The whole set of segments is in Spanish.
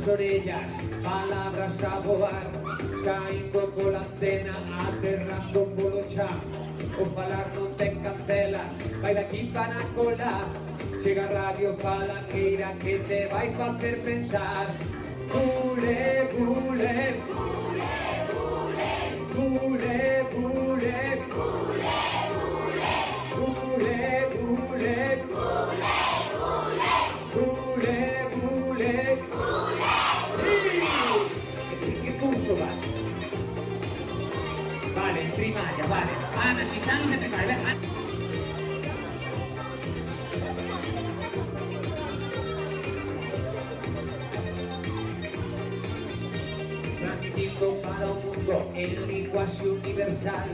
as orellas, palabras a voar, saindo pola antena, aterrando polo chan. O falar non ten cancelas, vai daqui para colar. Chega a radio falangueira que te vai facer pensar. Bule, bule, bule, bule, bule, bule, bule, bule, bule, bule. Sí! Que curso va? Vale, en primaria, vale. Ana, 6 anos de primaria, ven. Transmitindo para o mundo en linguaxe universal.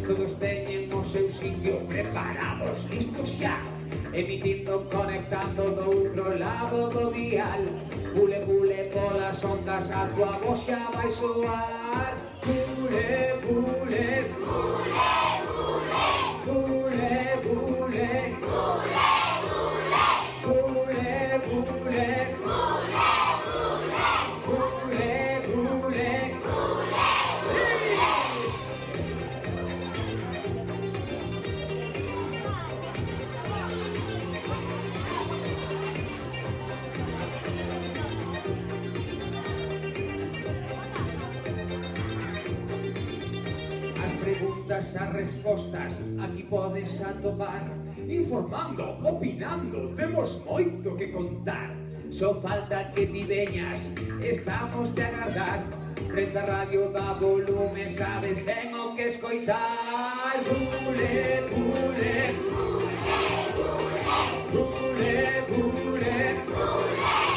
Todos teñen o seu sitio, preparados, listos xa. Emitindo, conectando do outro lado do dial. Bule, bule, polas ondas, a tua voz xa vai soar. Bule, bule, bule, bule, bule, bule, bule, bule, preguntas, as respostas, aquí podes atopar. Informando, opinando, temos moito que contar. Só falta que ti veñas, estamos de agardar. Prenda a radio, da volume, sabes ben o que escoitar. Bule, bule, bule, bule, bule, bule, bule.